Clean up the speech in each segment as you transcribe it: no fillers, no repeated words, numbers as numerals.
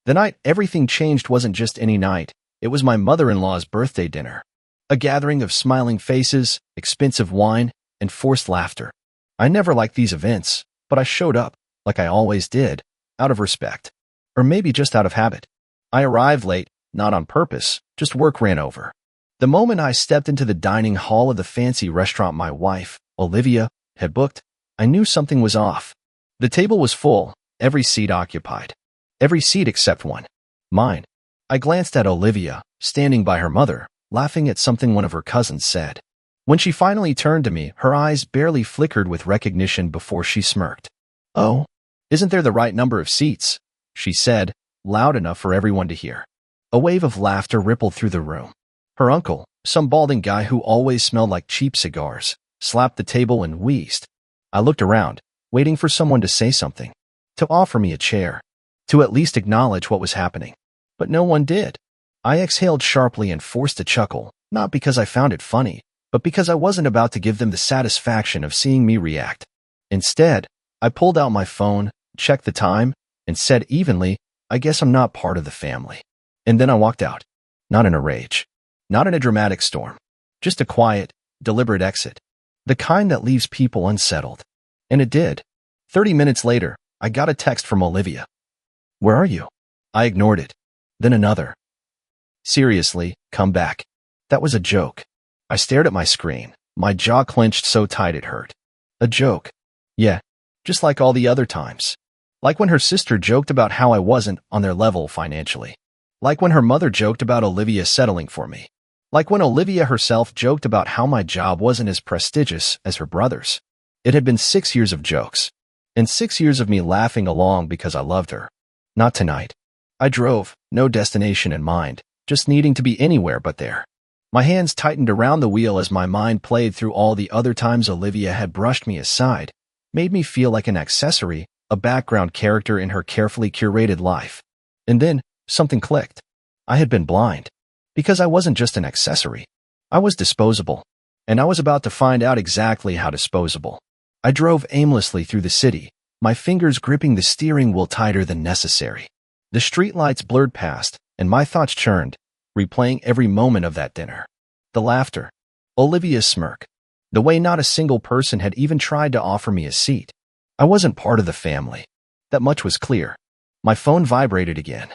The night everything changed wasn't just any night. It was my mother-in-law's birthday dinner. A gathering of smiling faces, expensive wine, and forced laughter. I never liked these events, but I showed up, like I always did, out of respect. Or maybe just out of habit. I arrived late, not on purpose, just work ran over. The moment I stepped into the dining hall of the fancy restaurant my wife, Olivia, had booked, I knew something was off. The table was full, every seat occupied. Every seat except one. Mine. I glanced at Olivia, standing by her mother, laughing at something one of her cousins said. When she finally turned to me, her eyes barely flickered with recognition before she smirked. "Oh, isn't there the right number of seats?" she said, loud enough for everyone to hear. A wave of laughter rippled through the room. Her uncle, some balding guy who always smelled like cheap cigars, slapped the table and wheezed. I looked around, waiting for someone to say something, to offer me a chair, to at least acknowledge what was happening. But no one did. I exhaled sharply and forced a chuckle, not because I found it funny, but because I wasn't about to give them the satisfaction of seeing me react. Instead, I pulled out my phone, checked the time, and said evenly, "I guess I'm not part of the family." And then I walked out. Not in a rage. Not in a dramatic storm. Just a quiet, deliberate exit. The kind that leaves people unsettled. And it did. 30 minutes later, I got a text from Olivia. "Where are you?" I ignored it. Then another. "Seriously, come back." That was a joke. I stared at my screen, my jaw clenched so tight it hurt. A joke. Yeah, just like all the other times. Like when her sister joked about how I wasn't on their level financially. Like when her mother joked about Olivia settling for me. Like when Olivia herself joked about how my job wasn't as prestigious as her brother's. It had been 6 years of jokes. And 6 years of me laughing along because I loved her. Not tonight. I drove, no destination in mind, just needing to be anywhere but there. My hands tightened around the wheel as my mind played through all the other times Olivia had brushed me aside, made me feel like an accessory, a background character in her carefully curated life. And then, something clicked. I had been blind. Because I wasn't just an accessory. I was disposable. And I was about to find out exactly how disposable. I drove aimlessly through the city, my fingers gripping the steering wheel tighter than necessary. The streetlights blurred past, and my thoughts churned, replaying every moment of that dinner. The laughter. Olivia's smirk. The way not a single person had even tried to offer me a seat. I wasn't part of the family. That much was clear. My phone vibrated again.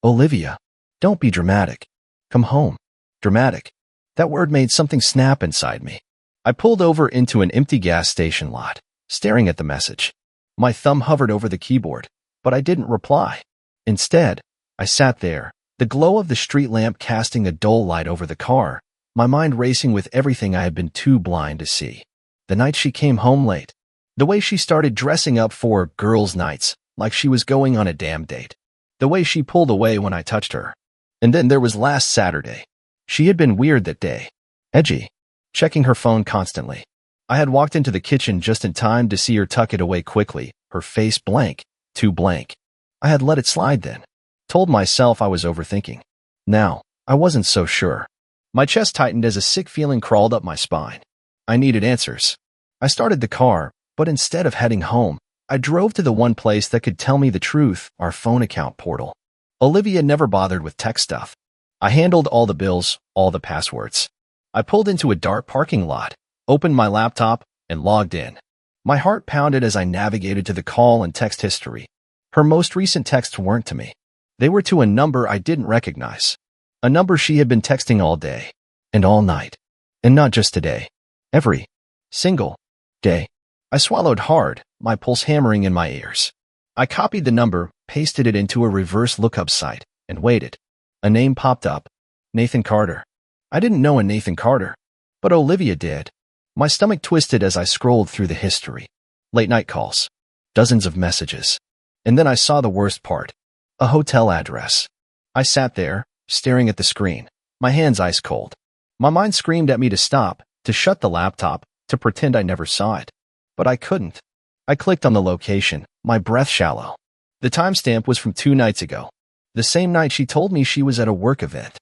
"Olivia, don't be dramatic. Come home." Dramatic. That word made something snap inside me. I pulled over into an empty gas station lot, staring at the message. My thumb hovered over the keyboard, but I didn't reply. Instead, I sat there, the glow of the street lamp casting a dull light over the car, my mind racing with everything I had been too blind to see. The night she came home late. The way she started dressing up for girls' nights, like she was going on a damn date. The way she pulled away when I touched her. And then there was last Saturday. She had been weird that day. Edgy. Checking her phone constantly. I had walked into the kitchen just in time to see her tuck it away quickly, her face blank, too blank. I had let it slide then. Told myself I was overthinking. Now, I wasn't so sure. My chest tightened as a sick feeling crawled up my spine. I needed answers. I started the car, but instead of heading home, I drove to the one place that could tell me the truth, our phone account portal. Olivia never bothered with tech stuff. I handled all the bills, all the passwords. I pulled into a dark parking lot, opened my laptop, and logged in. My heart pounded as I navigated to the call and text history. Her most recent texts weren't to me. They were to a number I didn't recognize. A number she had been texting all day. And all night. And not just today. Every single day. I swallowed hard, my pulse hammering in my ears. I copied the number, pasted it into a reverse lookup site, and waited. A name popped up. Nathan Carter. I didn't know a Nathan Carter, but Olivia did. My stomach twisted as I scrolled through the history. Late night calls. Dozens of messages. And then I saw the worst part. A hotel address. I sat there, staring at the screen, my hands ice cold. My mind screamed at me to stop, to shut the laptop, to pretend I never saw it. But I couldn't. I clicked on the location, my breath shallow. The timestamp was from 2 nights ago. The same night she told me she was at a work event.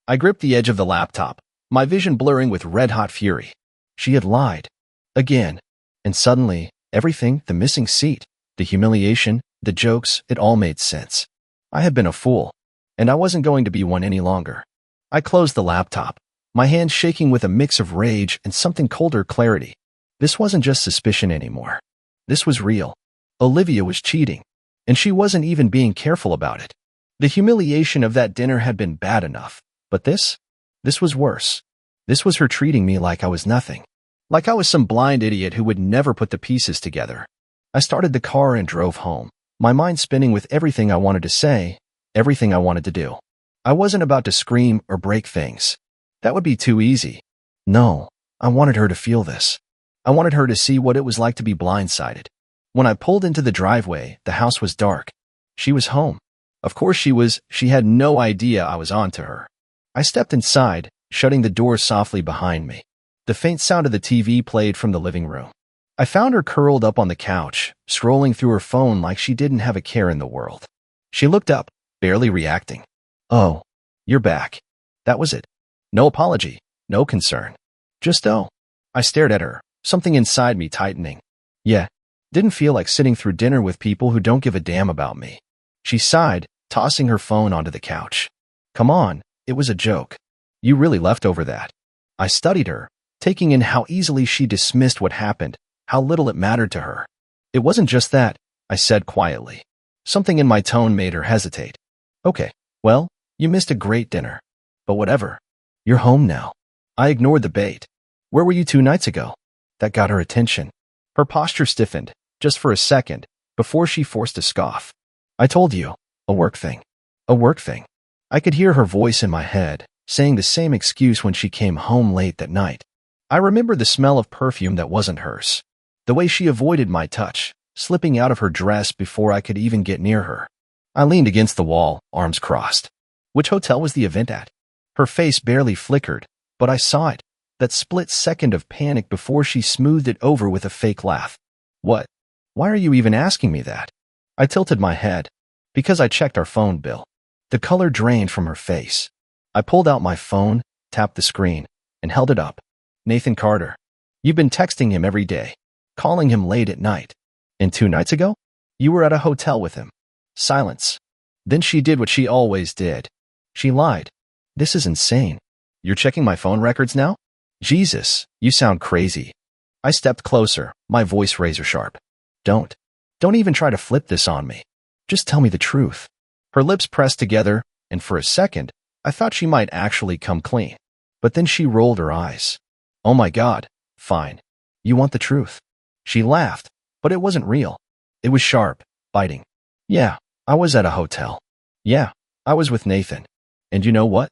I gripped the edge of the laptop, my vision blurring with red-hot fury. She had lied. Again. And suddenly, everything, the missing seat, the humiliation, the jokes, it all made sense. I had been a fool, and I wasn't going to be one any longer. I closed the laptop, my hands shaking with a mix of rage and something colder clarity. This wasn't just suspicion anymore. This was real. Olivia was cheating, and she wasn't even being careful about it. The humiliation of that dinner had been bad enough, but this was worse. This was her treating me like I was nothing. Like I was some blind idiot who would never put the pieces together. I started the car and drove home, my mind spinning with everything I wanted to say, everything I wanted to do. I wasn't about to scream or break things. That would be too easy. No, I wanted her to feel this. I wanted her to see what it was like to be blindsided. When I pulled into the driveway, the house was dark. She was home. Of course she was. She had no idea I was on to her. I stepped inside, shutting the door softly behind me. The faint sound of the TV played from the living room. I found her curled up on the couch, scrolling through her phone like she didn't have a care in the world. She looked up, barely reacting. "Oh, you're back." That was it. No apology, no concern. Just oh. I stared at her, something inside me tightening. Yeah, didn't feel like sitting through dinner with people who don't give a damn about me. She sighed, tossing her phone onto the couch. Come on, it was a joke. You really left over that. I studied her, taking in how easily she dismissed what happened, how little it mattered to her. It wasn't just that, I said quietly. Something in my tone made her hesitate. Okay, well, you missed a great dinner. But whatever. You're home now. I ignored the bait. Where were you 2 nights ago? That got her attention. Her posture stiffened, just for a second, before she forced a scoff. I told you, a work thing. A work thing. I could hear her voice in my head, saying the same excuse when she came home late that night. I remembered the smell of perfume that wasn't hers. The way she avoided my touch, slipping out of her dress before I could even get near her. I leaned against the wall, arms crossed. Which hotel was the event at? Her face barely flickered, but I saw it, that split second of panic before she smoothed it over with a fake laugh. What? Why are you even asking me that? I tilted my head. Because I checked our phone bill. The color drained from her face. I pulled out my phone, tapped the screen, and held it up. Nathan Carter. You've been texting him every day, calling him late at night. And 2 nights ago? You were at a hotel with him. Silence. Then she did what she always did. She lied. This is insane. You're checking my phone records now? Jesus, you sound crazy. I stepped closer, my voice razor sharp. Don't even try to flip this on me. Just tell me the truth. Her lips pressed together, and for a second, I thought she might actually come clean. But then she rolled her eyes. Oh my God, fine. You want the truth? She laughed, but it wasn't real. It was sharp, biting. Yeah, I was at a hotel. Yeah, I was with Nathan. And you know what?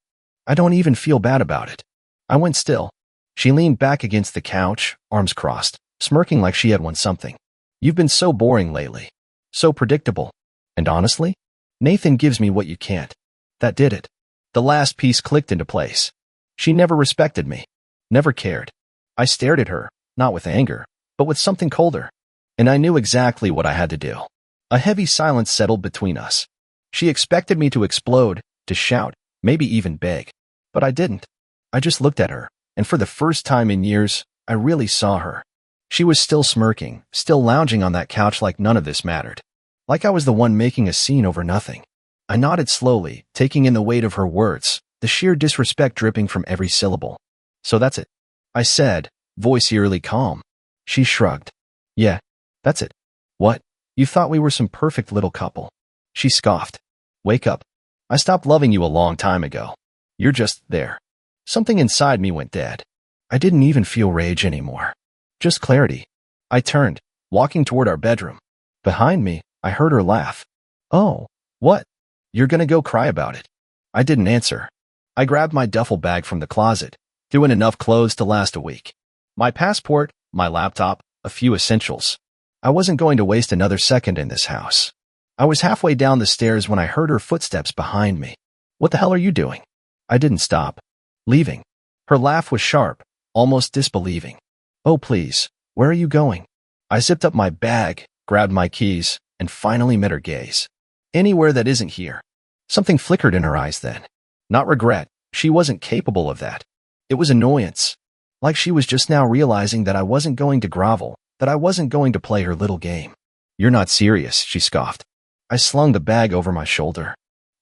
I don't even feel bad about it. I went still. She leaned back against the couch, arms crossed, smirking like she had won something. You've been so boring lately. So predictable. And honestly, Nathan gives me what you can't. That did it. The last piece clicked into place. She never respected me. Never cared. I stared at her, not with anger, but with something colder. And I knew exactly what I had to do. A heavy silence settled between us. She expected me to explode, to shout, maybe even beg. But I didn't. I just looked at her, and for the first time in years, I really saw her. She was still smirking, still lounging on that couch like none of this mattered. Like I was the one making a scene over nothing. I nodded slowly, taking in the weight of her words, the sheer disrespect dripping from every syllable. So that's it, I said, voice eerily calm. She shrugged. Yeah, that's it. What? You thought we were some perfect little couple. She scoffed. Wake up. I stopped loving you a long time ago. You're just there. Something inside me went dead. I didn't even feel rage anymore. Just clarity. I turned, walking toward our bedroom. Behind me, I heard her laugh. Oh, what? You're gonna go cry about it. I didn't answer. I grabbed my duffel bag from the closet, threw in enough clothes to last a week. My passport, my laptop, a few essentials. I wasn't going to waste another second in this house. I was halfway down the stairs when I heard her footsteps behind me. What the hell are you doing? I didn't stop. Leaving. Her laugh was sharp, almost disbelieving. Oh please, where are you going? I zipped up my bag, grabbed my keys, and finally met her gaze. Anywhere that isn't here. Something flickered in her eyes then. Not regret, she wasn't capable of that. It was annoyance. Like she was just now realizing that I wasn't going to grovel, that I wasn't going to play her little game. You're not serious, she scoffed. I slung the bag over my shoulder.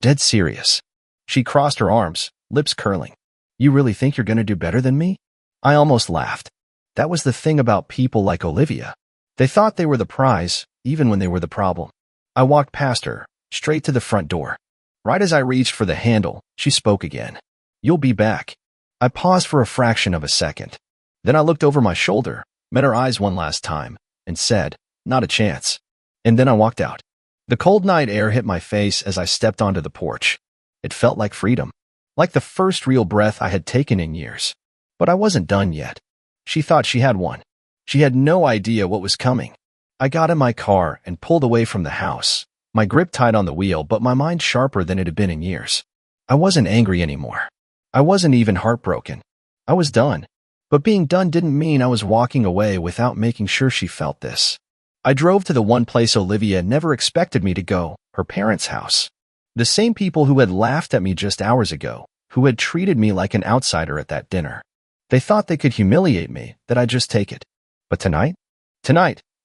Dead serious. She crossed her arms, lips curling. You really think you're gonna do better than me? I almost laughed. That was the thing about people like Olivia. They thought they were the prize, even when they were the problem. I walked past her, straight to the front door. Right as I reached for the handle, she spoke again. You'll be back. I paused for a fraction of a second. Then I looked over my shoulder, met her eyes one last time, and said, not a chance. And then I walked out. The cold night air hit my face as I stepped onto the porch. It felt like freedom, like the first real breath I had taken in years. But I wasn't done yet. She thought she had one. She had no idea what was coming. I got in my car and pulled away from the house, my grip tight on the wheel but my mind sharper than it had been in years. I wasn't angry anymore. I wasn't even heartbroken. I was done. But being done didn't mean I was walking away without making sure she felt this. I drove to the one place Olivia never expected me to go, her parents' house. The same people who had laughed at me just hours ago, who had treated me like an outsider at that dinner. They thought they could humiliate me, that I'd just take it. But tonight,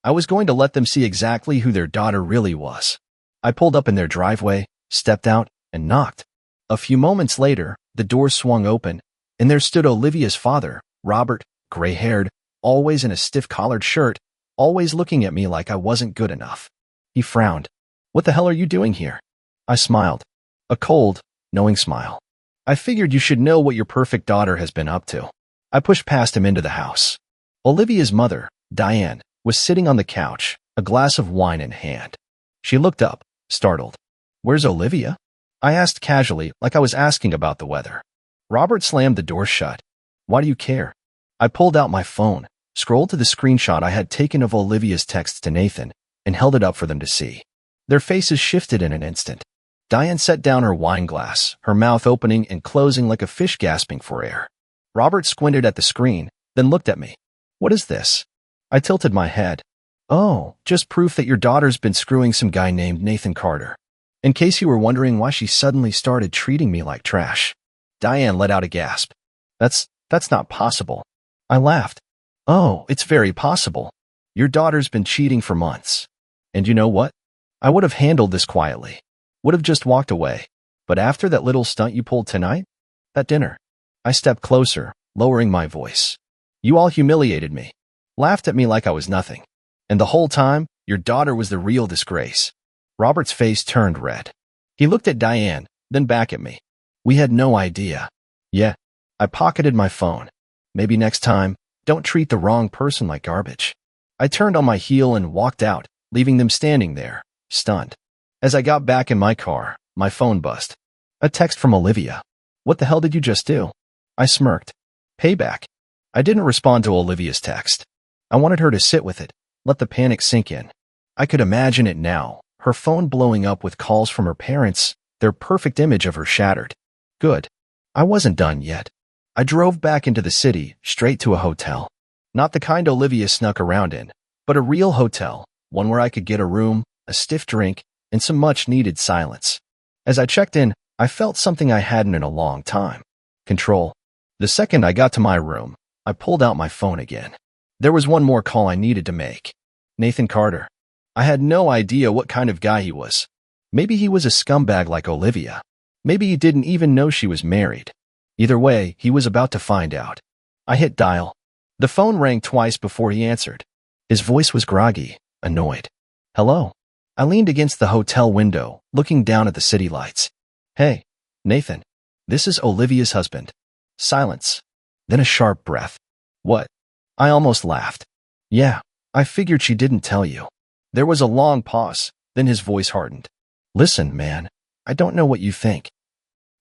I was going to let them see exactly who their daughter really was. I pulled up in their driveway, stepped out, and knocked. A few moments later, the door swung open, and there stood Olivia's father, Robert, gray-haired, always in a stiff-collared shirt, always looking at me like I wasn't good enough. He frowned. What the hell are you doing here? I smiled. A cold, knowing smile. I figured you should know what your perfect daughter has been up to. I pushed past him into the house. Olivia's mother, Diane, was sitting on the couch, a glass of wine in hand. She looked up, startled. Where's Olivia? I asked casually, like I was asking about the weather. Robert slammed the door shut. Why do you care? I pulled out my phone, scrolled to the screenshot I had taken of Olivia's text to Nathan, and held it up for them to see. Their faces shifted in an instant. Diane set down her wine glass, her mouth opening and closing like a fish gasping for air. Robert squinted at the screen, then looked at me. What is this? I tilted my head. Oh, just proof that your daughter's been screwing some guy named Nathan Carter. In case you were wondering why she suddenly started treating me like trash. Diane let out a gasp. That's not possible. I laughed. Oh, it's very possible. Your daughter's been cheating for months. And you know what? I would have handled this quietly. Would have just walked away. But after that little stunt you pulled tonight? That dinner. I stepped closer, lowering my voice. You all humiliated me. Laughed at me like I was nothing. And the whole time, your daughter was the real disgrace. Robert's face turned red. He looked at Diane, then back at me. We had no idea. Yeah. I pocketed my phone. Maybe next time, don't treat the wrong person like garbage. I turned on my heel and walked out, leaving them standing there, stunned. As I got back in my car, my phone buzzed. A text from Olivia. What the hell did you just do? I smirked. Payback. I didn't respond to Olivia's text. I wanted her to sit with it, let the panic sink in. I could imagine it now, her phone blowing up with calls from her parents, their perfect image of her shattered. Good. I wasn't done yet. I drove back into the city, straight to a hotel. Not the kind Olivia snuck around in, but a real hotel, one where I could get a room, a stiff drink, and some much-needed silence. As I checked in, I felt something I hadn't in a long time. Control. The second I got to my room, I pulled out my phone again. There was one more call I needed to make. Nathan Carter. I had no idea what kind of guy he was. Maybe he was a scumbag like Olivia. Maybe he didn't even know she was married. Either way, he was about to find out. I hit dial. The phone rang twice before he answered. His voice was groggy, annoyed. Hello. I leaned against the hotel window, looking down at the city lights. Hey, Nathan. This is Olivia's husband. Silence. Then a sharp breath. What? I almost laughed. Yeah, I figured she didn't tell you. There was a long pause, then his voice hardened. Listen, man, I don't know what you think.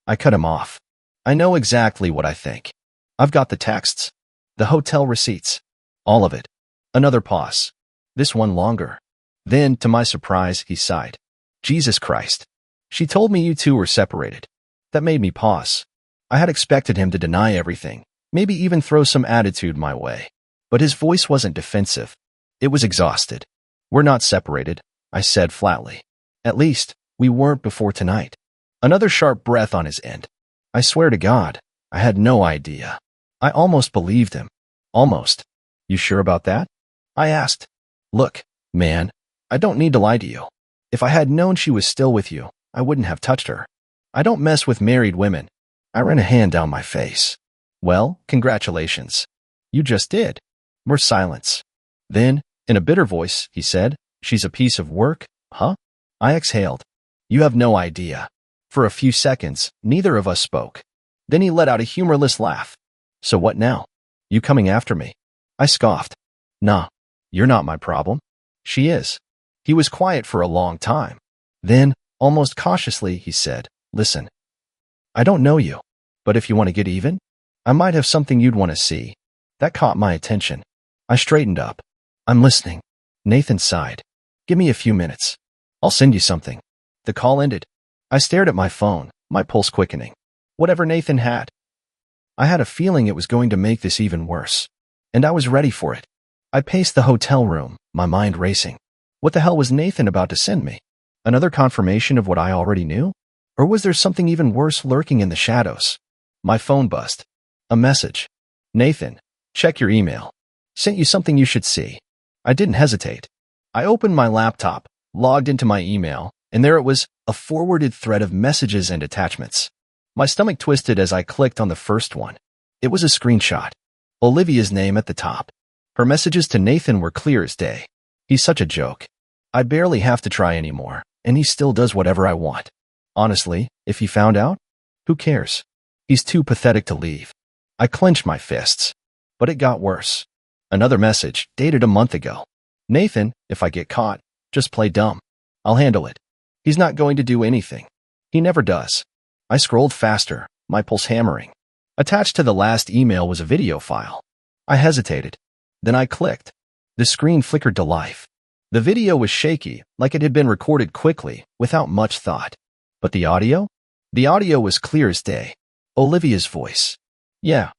I cut him off. I know exactly what I think. I've got the texts, the hotel receipts, all of it. Another pause. This one longer. Then, to my surprise, he sighed. Jesus Christ. She told me you two were separated. That made me pause. I had expected him to deny everything, maybe even throw some attitude my way. But his voice wasn't defensive. It was exhausted. We're not separated, I said flatly. At least, we weren't before tonight. Another sharp breath on his end. I swear to God, I had no idea. I almost believed him. Almost. You sure about that? I asked. Look, man, I don't need to lie to you. If I had known she was still with you, I wouldn't have touched her. I don't mess with married women. I ran a hand down my face. Well, congratulations. You just did. More silence. Then, in a bitter voice, he said, she's a piece of work, huh? I exhaled. You have no idea. For a few seconds, neither of us spoke. Then he let out a humorless laugh. So what now? You coming after me? I scoffed. Nah, you're not my problem. She is. He was quiet for a long time. Then, almost cautiously, he said, listen. I don't know you, but if you want to get even, I might have something you'd want to see. That caught my attention. I straightened up. I'm listening. Nathan sighed. Give me a few minutes. I'll send you something. The call ended. I stared at my phone, my pulse quickening. Whatever Nathan had. I had a feeling it was going to make this even worse. And I was ready for it. I paced the hotel room, my mind racing. What the hell was Nathan about to send me? Another confirmation of what I already knew? Or was there something even worse lurking in the shadows? My phone buzzed. A message. Nathan, check your email. Sent you something you should see. I didn't hesitate. I opened my laptop, logged into my email, and there it was, a forwarded thread of messages and attachments. My stomach twisted as I clicked on the first one. It was a screenshot. Olivia's name at the top. Her messages to Nathan were clear as day. He's such a joke. I barely have to try anymore, and he still does whatever I want. Honestly, if he found out, who cares? He's too pathetic to leave. I clenched my fists. But it got worse. Another message, dated a month ago. Nathan, if I get caught, just play dumb. I'll handle it. He's not going to do anything. He never does. I scrolled faster, my pulse hammering. Attached to the last email was a video file. I hesitated. Then I clicked. The screen flickered to life. The video was shaky, like it had been recorded quickly, without much thought. But the audio? The audio was clear as day. Olivia's voice. Yeah,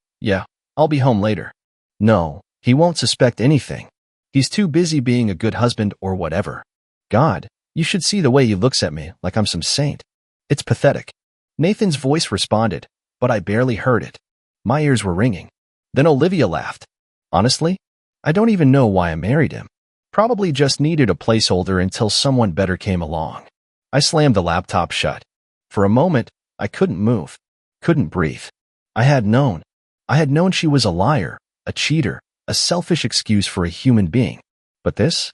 I'll be home later. No, he won't suspect anything. He's too busy being a good husband or whatever. God, you should see the way he looks at me like I'm some saint. It's pathetic. Nathan's voice responded, but I barely heard it. My ears were ringing. Then Olivia laughed. Honestly, I don't even know why I married him. Probably just needed a placeholder until someone better came along. I slammed the laptop shut. For a moment, I couldn't move, couldn't breathe. I had known she was a liar, a cheater, a selfish excuse for a human being. But this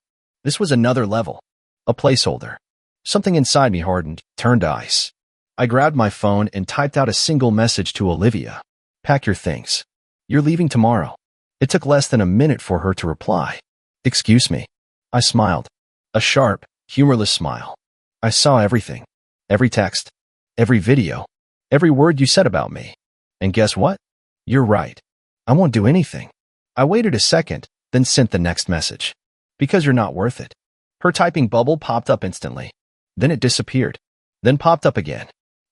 was another level. A placeholder. Something inside me hardened, turned to ice. I grabbed my phone and typed out a single message to Olivia. Pack your things. You're leaving tomorrow. It took less than a minute for her to reply. Excuse me. I smiled. A sharp, humorless smile. I saw everything. Every text. Every video. Every word you said about me. And guess what? You're right. I won't do anything. I waited a second, then sent the next message. Because you're not worth it. Her typing bubble popped up instantly. Then it disappeared. Then popped up again.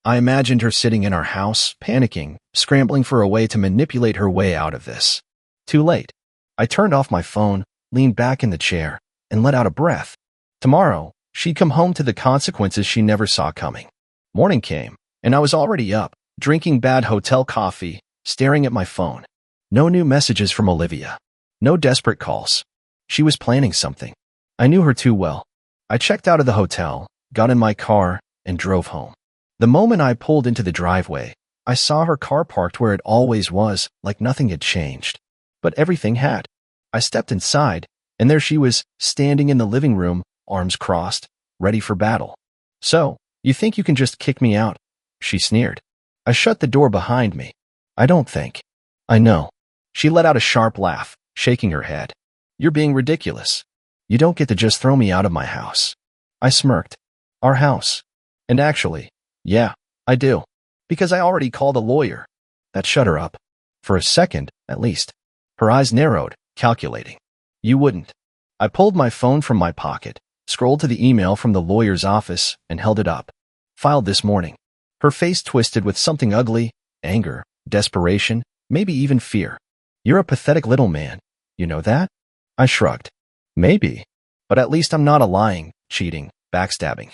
I imagined her sitting in our house, panicking, scrambling for a way to manipulate her way out of this. Too late. I turned off my phone, leaned back in the chair, and let out a breath. Tomorrow, she'd come home to the consequences she never saw coming. Morning came, and I was already up, drinking bad hotel coffee, staring at my phone. No new messages from Olivia. No desperate calls. She was planning something. I knew her too well. I checked out of the hotel, got in my car, and drove home. The moment I pulled into the driveway, I saw her car parked where it always was, like nothing had changed. But everything had. I stepped inside, and there she was, standing in the living room, arms crossed, ready for battle. So, you think you can just kick me out? She sneered. I shut the door behind me. I don't think. I know. She let out a sharp laugh, shaking her head. You're being ridiculous. You don't get to just throw me out of my house. I smirked. Our house. And actually, yeah, I do. Because I already called a lawyer. That shut her up. For a second, at least. Her eyes narrowed, calculating. You wouldn't. I pulled my phone from my pocket, scrolled to the email from the lawyer's office, and held it up. Filed this morning. Her face twisted with something ugly, anger, desperation, maybe even fear. You're a pathetic little man. You know that? I shrugged. Maybe. But at least I'm not a lying, cheating, backstabbing.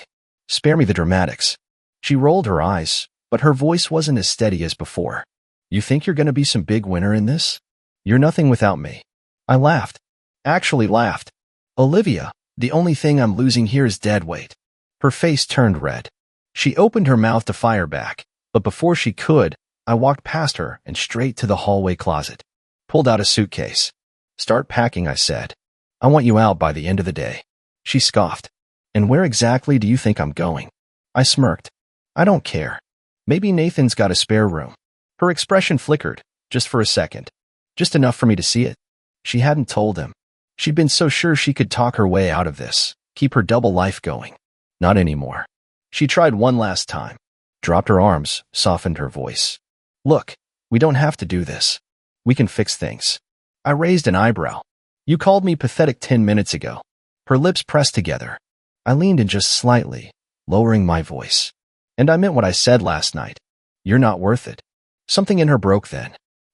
Spare me the dramatics. She rolled her eyes, but her voice wasn't as steady as before. You think you're going to be some big winner in this? You're nothing without me. I laughed. Actually laughed. Olivia, the only thing I'm losing here is dead weight. Her face turned red. She opened her mouth to fire back, but before she could, I walked past her and straight to the hallway closet. Pulled out a suitcase. Start packing, I said. I want you out by the end of the day. She scoffed. And where exactly do you think I'm going? I smirked. I don't care. Maybe Nathan's got a spare room. Her expression flickered, just for a second. Just enough for me to see it. She hadn't told him. She'd been so sure she could talk her way out of this, keep her double life going. Not anymore. She tried one last time. Dropped her arms, softened her voice. Look, we don't have to do this. We can fix things. I raised an eyebrow. You called me pathetic 10 minutes ago. Her lips pressed together. I leaned in just slightly, lowering my voice. And I meant what I said last night. You're not worth it. Something in her broke then.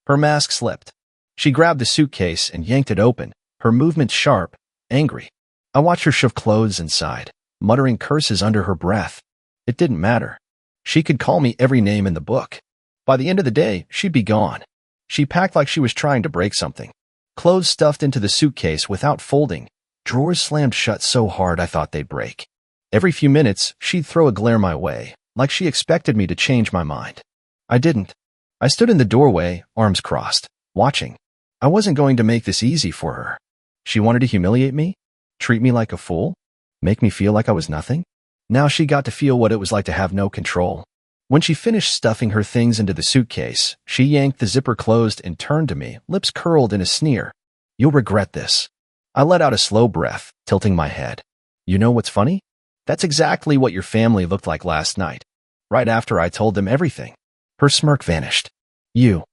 Her mask slipped. She grabbed the suitcase and yanked it open, her movements sharp, angry. I watched her shove clothes inside, muttering curses under her breath. It didn't matter. She could call me every name in the book. By the end of the day, she'd be gone. She packed like she was trying to break something. Clothes stuffed into the suitcase without folding, drawers slammed shut so hard I thought they'd break. Every few minutes, she'd throw a glare my way, like she expected me to change my mind. I didn't. I stood in the doorway, arms crossed, watching. I wasn't going to make this easy for her. She wanted to humiliate me? Treat me like a fool? Make me feel like I was nothing? Now she got to feel what it was like to have no control. When she finished stuffing her things into the suitcase, she yanked the zipper closed and turned to me, lips curled in a sneer. You'll regret this. I let out a slow breath, tilting my head. You know what's funny? That's exactly what your family looked like last night. Right after I told them everything. Her smirk vanished. You.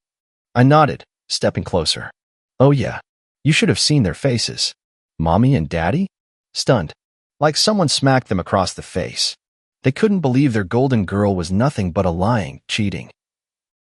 I nodded, stepping closer. Oh yeah. You should have seen their faces. Mommy and Daddy? Stunned. Like someone smacked them across the face. They couldn't believe their golden girl was nothing but a lying, cheating.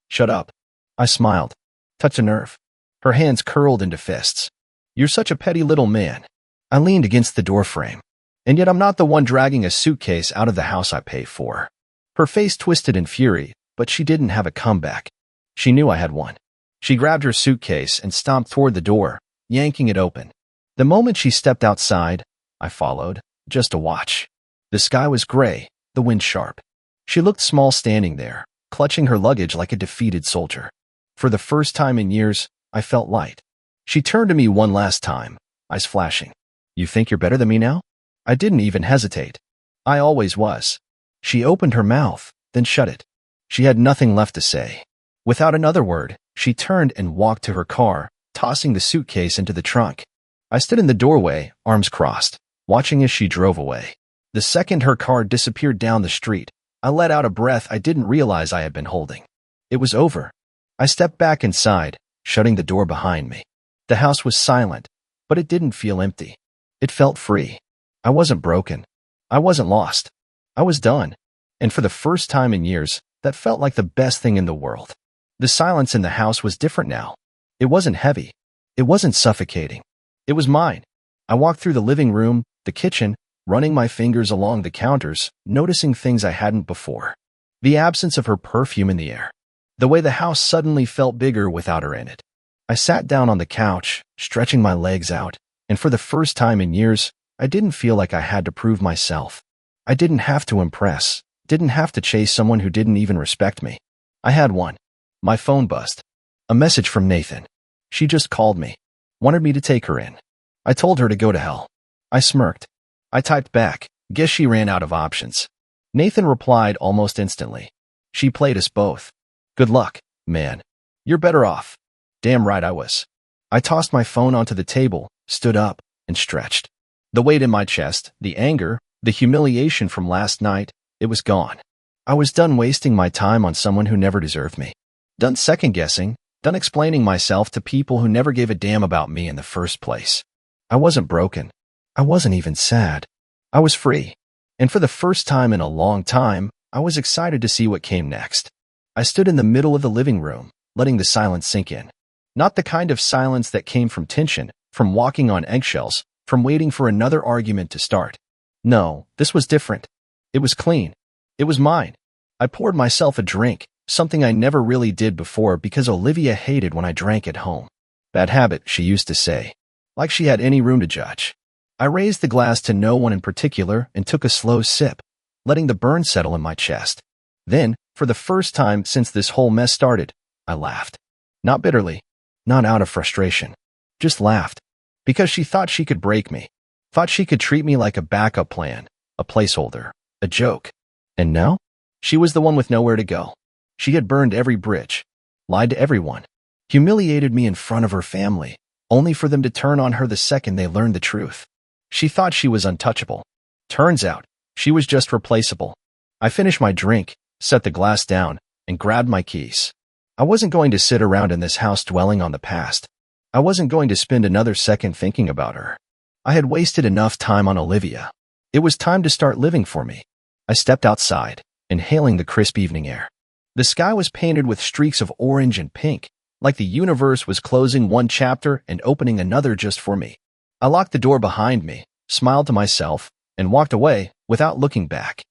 Shut up. I smiled. Touched a nerve. Her hands curled into fists. You're such a petty little man. I leaned against the doorframe. And yet I'm not the one dragging a suitcase out of the house I pay for. Her face twisted in fury, but she didn't have a comeback. She knew I had one. She grabbed her suitcase and stomped toward the door, yanking it open. The moment she stepped outside, I followed, just to watch. The sky was gray, the wind sharp. She looked small standing there, clutching her luggage like a defeated soldier. For the first time in years, I felt light. She turned to me one last time, eyes flashing. You think you're better than me now? I didn't even hesitate. I always was. She opened her mouth, then shut it. She had nothing left to say. Without another word, she turned and walked to her car, tossing the suitcase into the trunk. I stood in the doorway, arms crossed, watching as she drove away. The second her car disappeared down the street, I let out a breath I didn't realize I had been holding. It was over. I stepped back inside, shutting the door behind me. The house was silent, but it didn't feel empty. It felt free. I wasn't broken. I wasn't lost. I was done. And for the first time in years, that felt like the best thing in the world. The silence in the house was different now. It wasn't heavy. It wasn't suffocating. It was mine. I walked through the living room, the kitchen, running my fingers along the counters, noticing things I hadn't before. The absence of her perfume in the air. The way the house suddenly felt bigger without her in it. I sat down on the couch, stretching my legs out, and for the first time in years, I didn't feel like I had to prove myself. I didn't have to impress, didn't have to chase someone who didn't even respect me. I had one. My phone buzzed. A message from Nathan. She just called me. Wanted me to take her in. I told her to go to hell. I smirked. I typed back, guess she ran out of options. Nathan replied almost instantly. She played us both. Good luck, man. You're better off. Damn right I was. I tossed my phone onto the table, stood up, and stretched. The weight in my chest, the anger, the humiliation from last night, it was gone. I was done wasting my time on someone who never deserved me. Done second-guessing, done explaining myself to people who never gave a damn about me in the first place. I wasn't broken. I wasn't even sad. I was free. And for the first time in a long time, I was excited to see what came next. I stood in the middle of the living room, letting the silence sink in. Not the kind of silence that came from tension, from walking on eggshells, from waiting for another argument to start. No, this was different. It was clean. It was mine. I poured myself a drink, something I never really did before because Olivia hated when I drank at home. Bad habit, she used to say. Like she had any room to judge. I raised the glass to no one in particular and took a slow sip. letting the burn settle in my chest. Then, for the first time since this whole mess started, I laughed. Not bitterly, not out of frustration, just laughed. Because she thought she could break me, thought she could treat me like a backup plan, a placeholder, a joke. And now? She was the one with nowhere to go. She had burned every bridge, lied to everyone, humiliated me in front of her family, only for them to turn on her the second they learned the truth. She thought she was untouchable. Turns out, she was just replaceable. I finished my drink, set the glass down, and grabbed my keys. I wasn't going to sit around in this house dwelling on the past. I wasn't going to spend another second thinking about her. I had wasted enough time on Olivia. It was time to start living for me. I stepped outside, inhaling the crisp evening air. The sky was painted with streaks of orange and pink, like the universe was closing one chapter and opening another just for me. I locked the door behind me, smiled to myself, and walked away without looking back.